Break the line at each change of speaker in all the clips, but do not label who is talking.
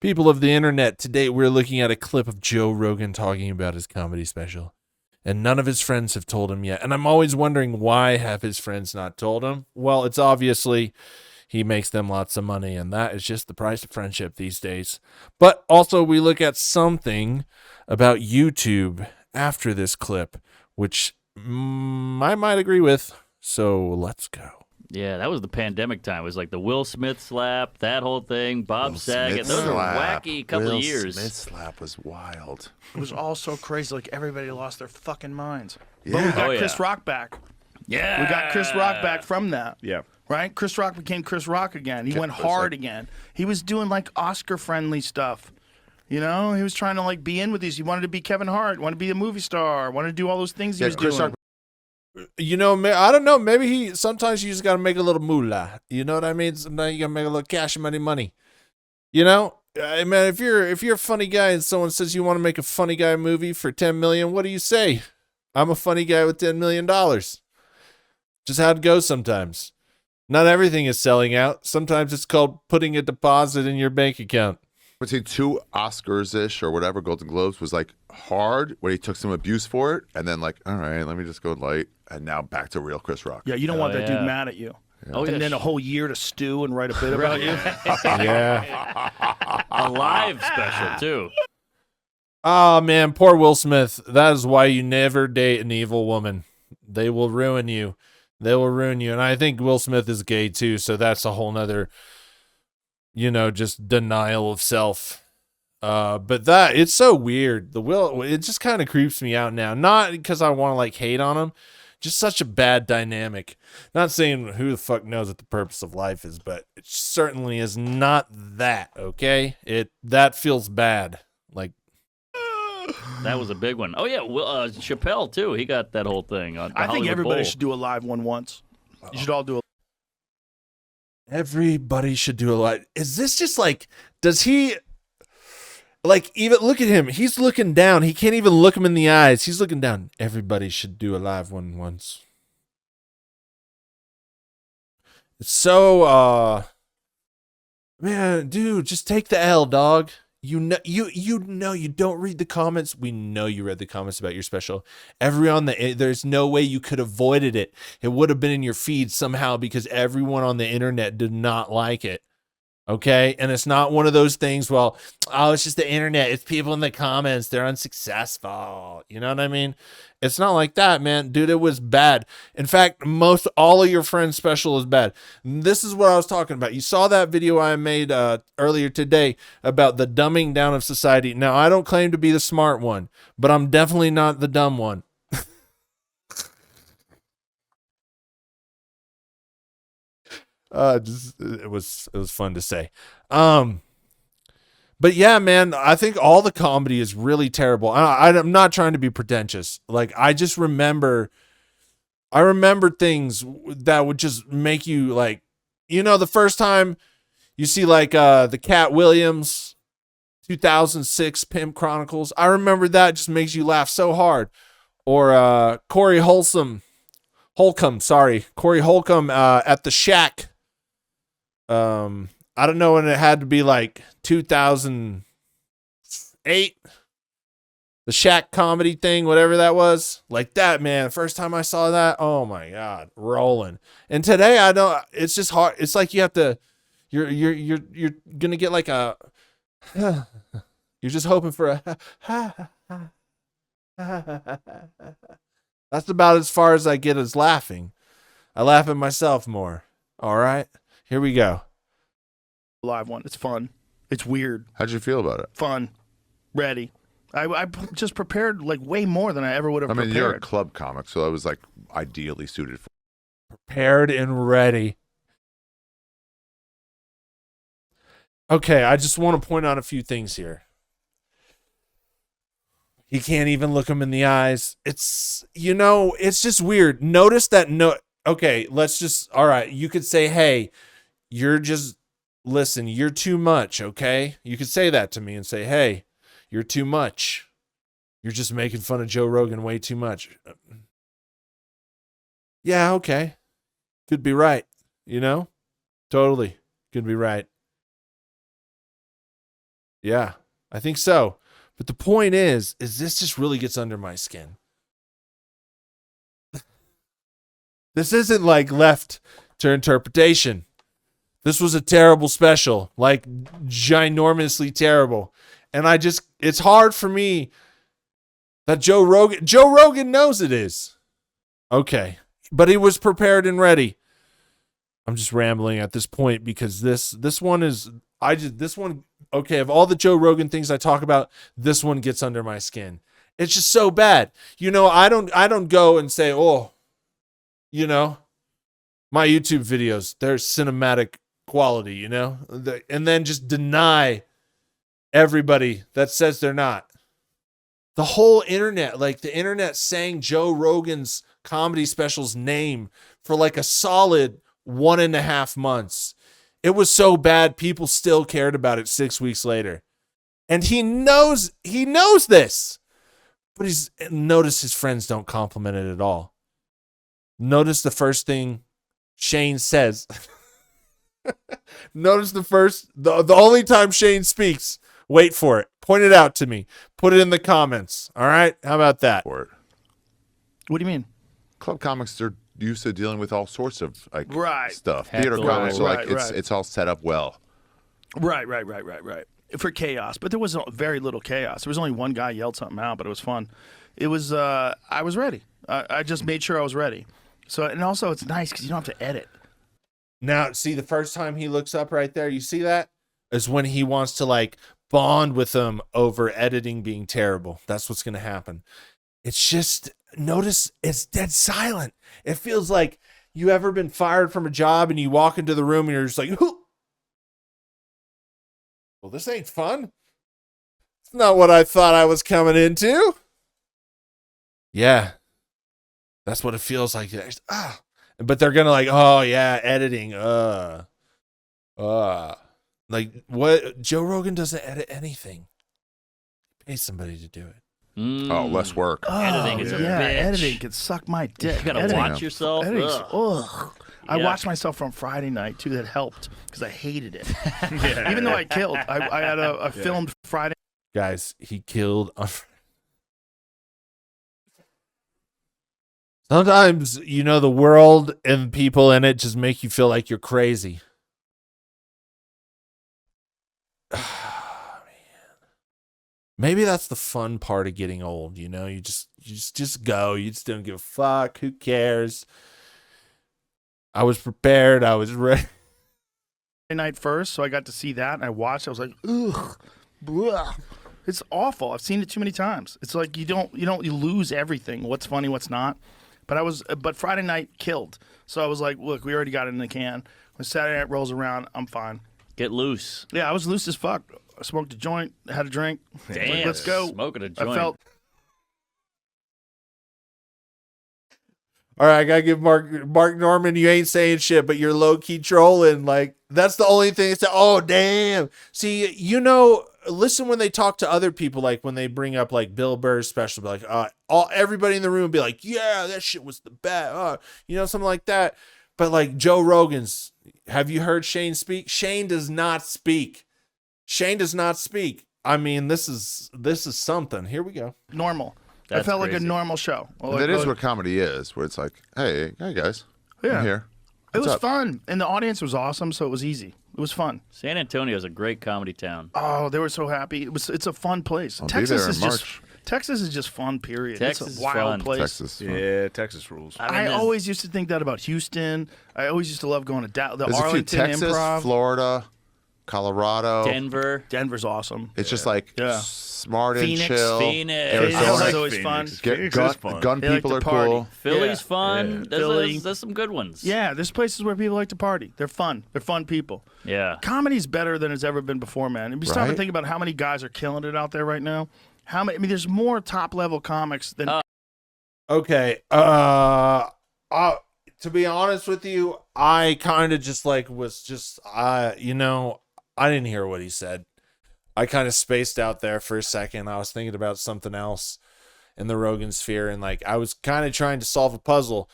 People of the internet, today we're looking at a clip of Joe Rogan talking about his comedy special. And none of his friends have told him yet. And I'm always wondering, why have his friends not told him? Well, it's obviously he makes them lots of money, and that is just the price of friendship these days. But also we look at something about YouTube after this clip, which I might agree with. So let's go.
Yeah, that was the pandemic time. It was like the Will Smith slap, that whole thing, Bob
Will
Saget.
Smith
Those were
slap.
wacky couple
Will
of years.
Smith slap was wild.
It was all so crazy. Like, everybody lost their fucking minds.
Yeah.
But we got
Oh, yeah.
Chris Rock back.
Yeah.
We got Chris Rock back from that.
Yeah.
Right? Chris Rock became Chris Rock again. He went hard again. He was doing, like, Oscar-friendly stuff. You know? He was trying to, like, be in with these. He wanted to be Kevin Hart, wanted to be a movie star, wanted to do all those things he was
Chris
doing.
Rock.
You know, I don't know. Maybe sometimes you just got to make a little moolah. You know what I mean? Sometimes you got to make a little cash money. You know? I mean, if you're a funny guy and someone says you want to make a funny guy movie for $10 million, what do you say? I'm a funny guy with $10 million. Just how it goes sometimes. Not everything is selling out. Sometimes it's called putting a deposit in your bank account.
I'd say 2 Oscars-ish or whatever, Golden Globes, was like hard when he took some abuse for it, and then like, all right, let me just go light, and now back to real Chris Rock.
Yeah, you don't want that dude mad at you.
Oh,
And
yeah.
then a whole year to stew and write a bit about you.
Yeah.
A live special, too.
Oh, man, poor Will Smith. That is why you never date an evil woman. They will ruin you. They will ruin you. And I think Will Smith is gay, too, so that's a whole nother, just denial of self. But it's so weird. It just kind of creeps me out now. Not because I want to, like, hate on him. Just such a bad dynamic. Not saying who the fuck knows what the purpose of life is, but it certainly is not that, okay? That feels bad. Like,
That was a big one. Oh, yeah, Chappelle, too. He got that whole thing on the
I think
Hollywood
everybody
Bowl.
should do a live one once. You should all do a
everybody should do a lot. Is this just like, does he, like, even look at him? He's looking down. He can't even look him in the eyes. He's looking down. Everybody should do a live one once. It's so, man, dude, just take the L, dog. You know you don't read the comments. We know you read the comments about your special. There's no way you could have avoided it. It would have been in your feed somehow because everyone on the internet did not like it. Okay? And it's not one of those things, well, it's just the internet. It's people in the comments. They're unsuccessful. You know what I mean? It's not like that, man. Dude, it was bad. In fact, all of your friends' special is bad. This is what I was talking about. You saw that video I made earlier today about the dumbing down of society. Now, I don't claim to be the smart one, but I'm definitely not the dumb one. It was fun to say. But yeah, man, I think all the comedy is really terrible. I'm not trying to be pretentious. Like, I remember things that would just make you, like, the first time you see, like, the Cat Williams 2006 Pimp Chronicles. I remember that just makes you laugh so hard. Or Corey Holcomb, at the Shack. I don't know when it had to be, like 2008, the Shaq comedy thing, whatever that was, like that, man. First time I saw that, oh my God, rolling. And today it's just hard. It's like you have to, you're going to get like a, you're just hoping for a, that's about as far as I get as laughing. I laugh at myself more. All right, here we go.
live one. It's fun. It's weird.
How'd you feel about it?
Fun. Ready. I just prepared like way more than I ever would have
I mean,
prepared.
you're a club comic, so that was like ideally suited for.
Prepared and ready. Okay, I just want to point out a few things here. He can't even look him in the eyes. It's just weird. Notice that okay, all right, you could say, hey, listen, you're too much, okay? You could say that to me and say, hey, you're too much. You're just making fun of Joe Rogan way too much. Yeah, okay. Could be right, Totally. Could be right. Yeah, I think so. But the point is this just really gets under my skin. This isn't like left to interpretation. This was a terrible special, like ginormously terrible. And it's hard for me that Joe Rogan knows it is. Okay. But he was prepared and ready. I'm just rambling at this point because this one is, okay, of all the Joe Rogan things I talk about, this one gets under my skin. It's just so bad. I don't go and say, oh, my YouTube videos, they're cinematic quality, and then just deny everybody that says they're not. The whole internet, like the internet sang Joe Rogan's comedy special's name for like a solid 1.5 months. It was so bad, people still cared about it 6 weeks later. And he knows this. But notice his friends don't compliment it at all. Notice the first thing Shane says. Notice the only time Shane speaks. Wait for it. Point it out to me. Put it in the comments. All right? How about that?
For it.
What do you mean?
Club comics are used to dealing with all sorts of stuff.
Heckle.
Theater comics are
Right, right.
it's all set up well.
Right. For chaos, but there was very little chaos. There was only one guy yelled something out, but it was fun. It was. I was ready. I just made sure I was ready. So, and also it's nice because you don't have to edit.
Now, see, the first time he looks up right there, you see that? Is when he wants to like bond with them over editing being terrible. That's what's going to happen. It's just, notice it's dead silent. It feels like you ever been fired from a job and you walk into the room and you're just like, well, this ain't fun. It's not what I thought I was coming into. Yeah. That's what it feels like. But they're going to like, oh yeah, editing. Like what? Joe Rogan doesn't edit anything. Pay somebody to do it.
Oh, less work.
Editing is a bitch.
Editing can suck my dick.
You gotta
Editing-
watch yourself.
Editing's-
Ugh.
ugh. I
Yeah.
watched myself from Friday night too. That helped because I hated it. Even though I killed, I had a filmed Friday.
Guys, he killed. Sometimes, the world and people in it just make you feel like you're crazy. Man. Maybe that's the fun part of getting old. You just go. You just don't give a fuck. Who cares? I was prepared. I was ready.
Night first, so I got to see that, and I watched. I was like, ugh, blah. It's awful. I've seen it too many times. It's like you lose everything. What's funny, what's not. But Friday night killed. So I was like, look, we already got it in the can. When Saturday night rolls around, I'm fine.
Get loose.
Yeah, I was loose as fuck. I smoked a joint, had a drink.
Damn.
Like, let's go.
Smoking a joint.
I felt.
All right, I gotta give Mark Norman. You ain't saying shit, but you're low key trolling. Like that's the only thing. It's oh damn. See, listen when they talk to other people, like when they bring up like Bill Burr's special, be like, everybody in the room would be like, yeah, that shit was the best, something like that. But like Joe Rogan's, have you heard Shane speak? Shane does not speak. I mean, this is something. Here we go.
Normal. I
That's
felt like
crazy.
a normal show.
That is what comedy is, where it's like, hey guys,
Yeah.
I'm here.
It
What's
was
up?
fun, and the audience was awesome, so it was easy. It was fun.
San Antonio is a great comedy town.
Oh, they were so happy. It's a fun place.
I'll be
Texas
there in
is
March.
Texas is just fun. Period.
Texas
it's
is
a wild
fun.
place.
Texas.
Yeah, Texas rules.
I mean,
I
there's-
always used to think that about Houston. I always used to love going to the
There's a few
Arlington
Texas,
Improv.
Florida, Colorado.
Denver,
Denver's awesome.
It's just like
Yeah.
smart and
Phoenix.
chill.
Phoenix.
Arizona.
Phoenix is
like
always
Phoenix.
fun.
Phoenix is fun.
Gun
They like
people
to
are
party.
cool.
Philly's
Yeah.
fun.
Yeah.
There's, there's some good ones.
Yeah, there's places where people like to party. They're fun. They're fun people.
Yeah.
Comedy's better than it's ever been before, man. And we start to
Right?
think about how many guys are killing it out there right now. How many? I mean, there's more top level comics than.
Okay. To be honest with you, I kind of just like was just I didn't hear what he said. I kind of spaced out there for a second. I was thinking about something else in the Rogan sphere, and like I was kind of trying to solve a puzzle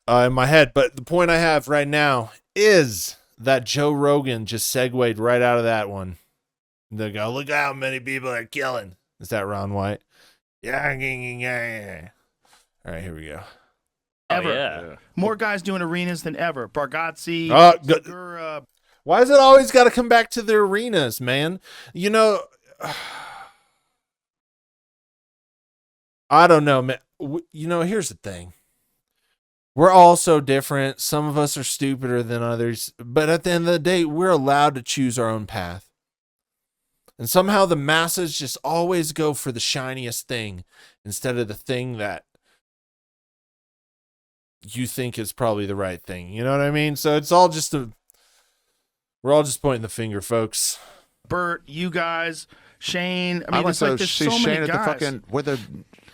in my head. But the point I have right now is that Joe Rogan just segued right out of that one. They go, look how many people are killing. Is that Ron White? Yeah. All right, here we go.
Ever.
Oh, yeah.
More guys doing arenas than ever. Bargatze,
Good.
Segura.
Why is it always got to come back to the arenas, man? You know, I don't know, man. You know, here's the thing. We're all so different. Some of us are stupider than others. But at the end of the day, we're allowed to choose our own path. And somehow the masses just always go for the shiniest thing instead of the thing that you think is probably the right thing. You know what I mean? So it's all just we're all just pointing the finger, folks.
Bert, you guys, Shane. I
I
mean,
went
it's like
to
there's
see
so
Shane
many
at the
guys.
where the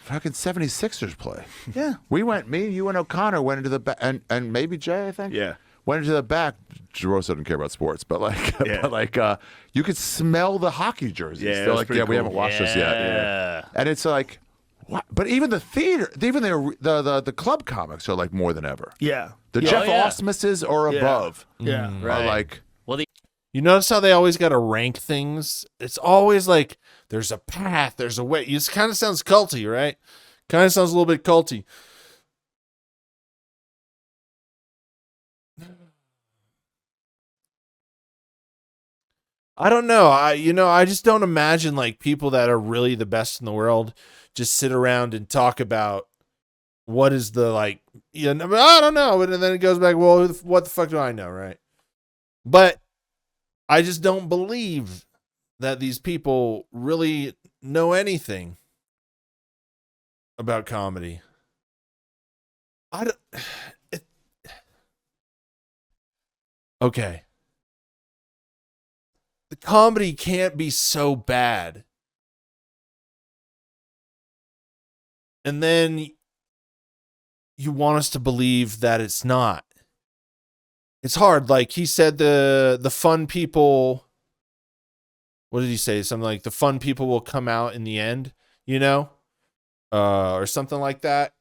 fucking 76ers play.
Yeah.
We went, me, you, and O'Connor went into the back, and maybe Jay, I think.
Yeah.
Went into the back. Jerosa doesn't care about sports, but you could smell the hockey jerseys.
Yeah,
They're
that's
like,
pretty
we
cool.
haven't watched this yet.
Yeah.
And it's like, what? But even the theater, even the club comics are like more than ever.
Yeah.
The
Yeah.
Jeff
Oh, yeah.
Osmuses or
Yeah.
above
Yeah.
are
Right.
like,
Well,
You notice how they always got to rank things? It's always like there's a path, there's a way. It kind of sounds culty, right? Kind of sounds a little bit culty. I don't know. I just don't imagine like people that are really the best in the world just sit around and talk about what is the like, I don't know. And then it goes back, well, what the fuck do I know, right? But I just don't believe that these people really know anything about comedy. Okay. The comedy can't be so bad. And then you want us to believe that it's not. It's hard. Like he said, the fun people, what did he say? Something like the fun people will come out in the end, or something like that.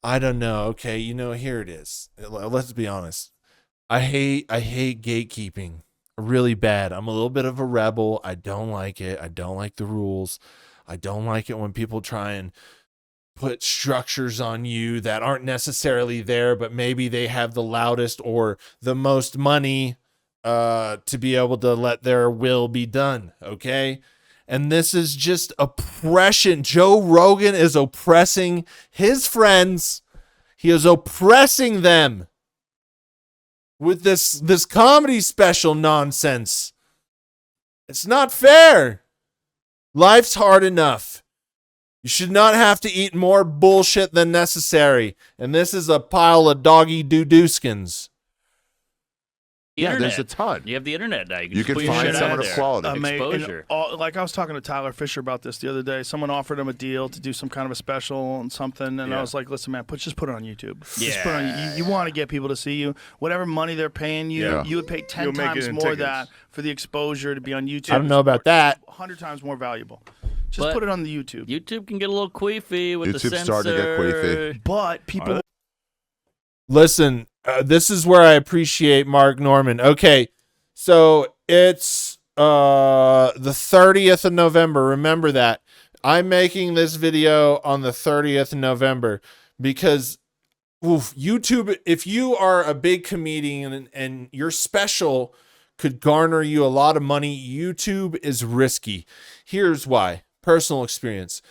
I don't know. Okay, here it is. Let's be honest. I hate gatekeeping really bad. I'm a little bit of a rebel. I don't like it. I don't like the rules. I don't like it when people try and put structures on you that aren't necessarily there, but maybe they have the loudest or the most money to be able to let their will be done. Okay. And this is just oppression. Joe Rogan is oppressing his friends. He is oppressing them with this comedy special nonsense. It's not fair. Life's hard enough. You should not have to eat more bullshit than necessary. And this is a pile of doggy doo-dooskins.
yeah, there's a ton.
You have the internet now. You
You
just
can
put your
find
shit
someone
out
of
there.
quality.
Exposure.
Like I was talking to Tyler Fisher about this the other day. Someone offered him a deal to do some kind of a special and something, and I was like, "Listen, man, just put it on YouTube. Just put it on. You want to get people to see you. Whatever money they're paying you,
Yeah.
you would pay 10
You'll make
times
it in
more
tickets.
that for the exposure to be on YouTube.
I don't know about that.
100 times more valuable. Just
But
put it on the YouTube.
YouTube can get a little queefy with the
YouTube's
censor.
starting to get queefy.
But people,
Listen, this is where I appreciate Mark Norman. Okay, so it's the 30th of November. Remember that. I'm making this video on the 30th of November because YouTube, if you are a big comedian and your special could garner you a lot of money, YouTube is risky. Here's why. Personal experience.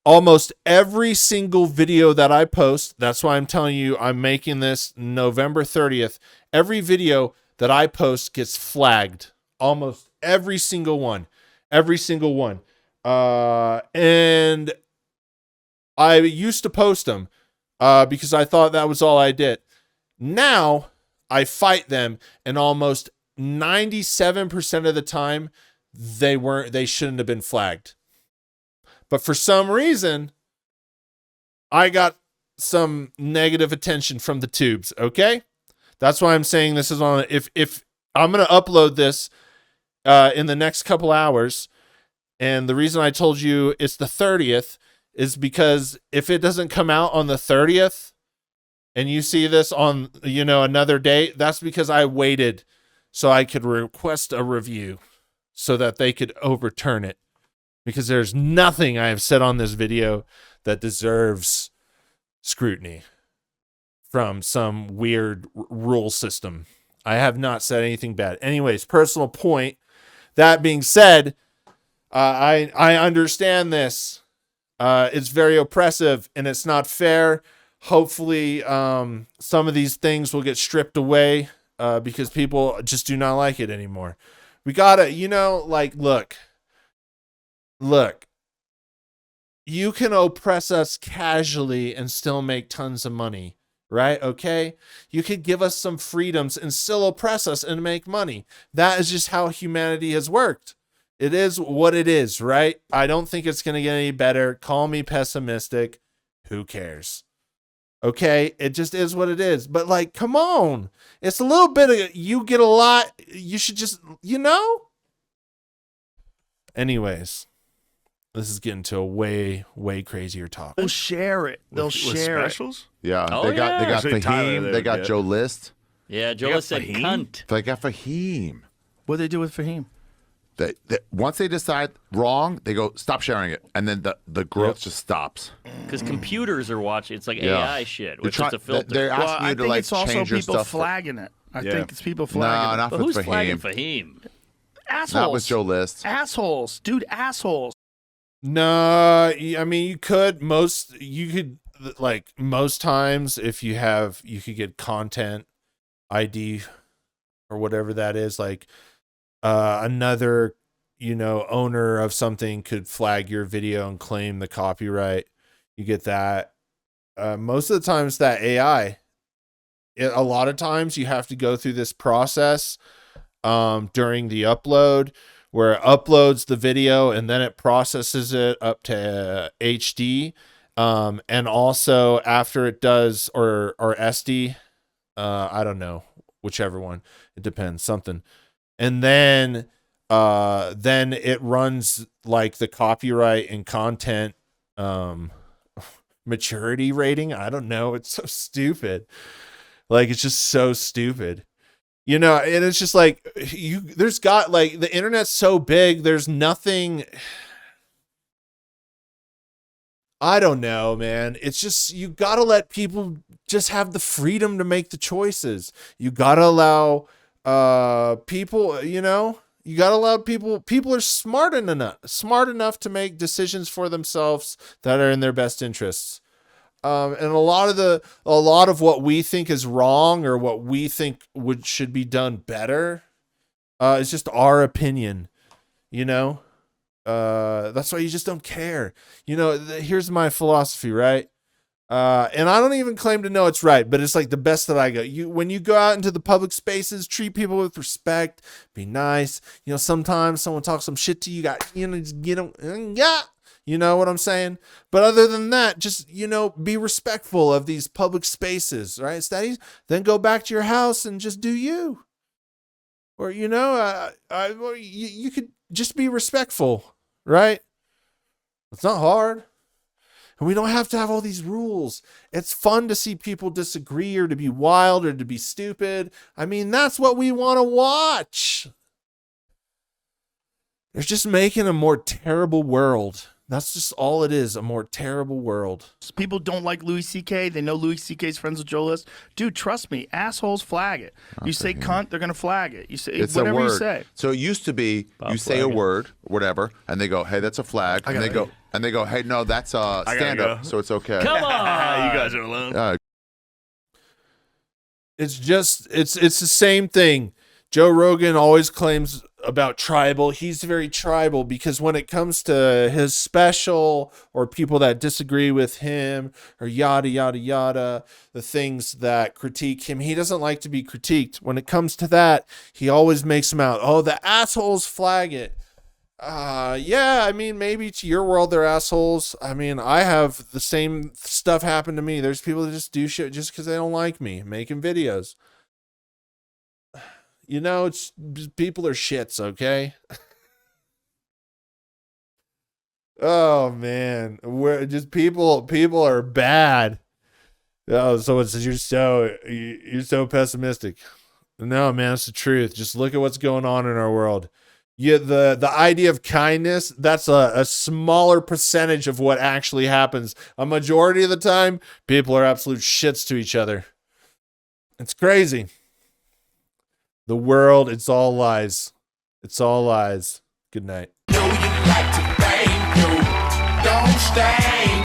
Almost every single video that I post, that's why I'm telling you I'm making this November 30th. Every video that I post gets flagged. Almost every single one. Every single one. And I used to post them because I thought that was all I did. Now I fight them, and almost 97% of the time they shouldn't have been flagged. But for some reason, I got some negative attention from the tubes, okay? That's why I'm saying this is on. If I'm going to upload this in the next couple hours, and the reason I told you it's the 30th is because if it doesn't come out on the 30th and you see this on, another day, that's because I waited so I could request a review so that they could overturn it. Because there's nothing I have said on this video that deserves scrutiny from some weird rule system. I have not said anything bad. Anyways, personal point. That being said, I understand this. It's very oppressive and it's not fair. Hopefully, some of these things will get stripped away because people just do not like it anymore. We gotta, look. You can oppress us casually and still make tons of money, right? Okay? You could give us some freedoms and still oppress us and make money. That is just how humanity has worked. It is what it is, right? I don't think it's going to get any better. Call me pessimistic. Who cares? Okay? It just is what it is. But like, come on. It's a little bit of, you get a lot. You should just, Anyways. This is getting to a way, way crazier topic.
They'll share it. They'll
With
share it.
specials?
Yeah,
Oh,
they got
yeah.
Say Tyler
Fahim,
there
they got
again.
Joe List,
Yeah, Joe
got
said
Fahim?
cunt.
they got Fahim.
What do they do with Fahim?
They once they decide wrong, they go stop sharing it, and then the growth just stops.
Because computers are watching. It's like
Yeah.
AI shit, which is a filter.
They're
Well,
asking
I
you to
think
like
it's also
change your
people
stuff.
flagging it. I
Yeah.
think it's people
No,
flagging it.
not
But
with
who's flagging
Fahim.
Fahim?
Assholes.
Not with Joe List.
Assholes. Dude, assholes.
No, I mean, most times if you could get content ID or whatever that is, like another, owner of something could flag your video and claim the copyright. You get that. Most of the time it's that AI. A lot of times you have to go through this process during the upload, where it uploads the video and then it processes it up to HD. And also after it does, or SD, I don't know, whichever one, it depends, something. And then it runs like the copyright and content, maturity rating. I don't know. It's so stupid. Like, it's just so stupid. And it's just like the internet's so big. There's nothing. I don't know, man. It's just, you got to let people just have the freedom to make the choices. You got to allow people, you got to allow people are smart enough to make decisions for themselves that are in their best interests. And a lot of what we think is wrong or what we think should be done better, is just our opinion, that's why you just don't care. Here's my philosophy, right? And I don't even claim to know it's right, but it's like the best that I go. When you go out into the public spaces, treat people with respect, be nice. Sometimes someone talks some shit to you, just get them, yeah. You know what I'm saying? But other than that, just, be respectful of these public spaces, right? Steady. Then go back to your house and just do you. Or, you could just be respectful, right? It's not hard. And we don't have to have all these rules. It's fun to see people disagree or to be wild or to be stupid. I mean, that's what we want to watch. They're just making a more terrible world. That's just all it is, a more terrible world.
People don't like Louis C.K. They know Louis C.K.'s friends with Joe List. Dude, trust me, assholes flag it. You say cunt, they're going to flag it. You say
It's
whatever
a word.
you say.
So it used to be
Bob
you say a
flagging.
word, whatever, and they go, "Hey, that's a flag," and they go, "Hey, no, that's a
gotta
stand up,
go.
so it's okay."
Come on.
you guys are alone.
It's the same thing. Joe Rogan always claims about tribal. He's very tribal because when it comes to his special or people that disagree with him or yada, yada, yada, the things that critique him, he doesn't like to be critiqued. When it comes to that, he always makes them out. Oh, the assholes flag it. Yeah, I mean, maybe to your world, they're assholes. I mean, I have the same stuff happen to me. There's people that just do shit just because they don't like me making videos. It's people are shits, okay? Oh man, we're just people are bad. Oh, someone says you're so pessimistic. No, man, it's the truth. Just look at what's going on in our world. The idea of kindness, that's a smaller percentage of what actually happens. A majority of the time, people are absolute shits to each other. It's crazy. The world, it's all lies. It's all lies. Good night.
Don't stay.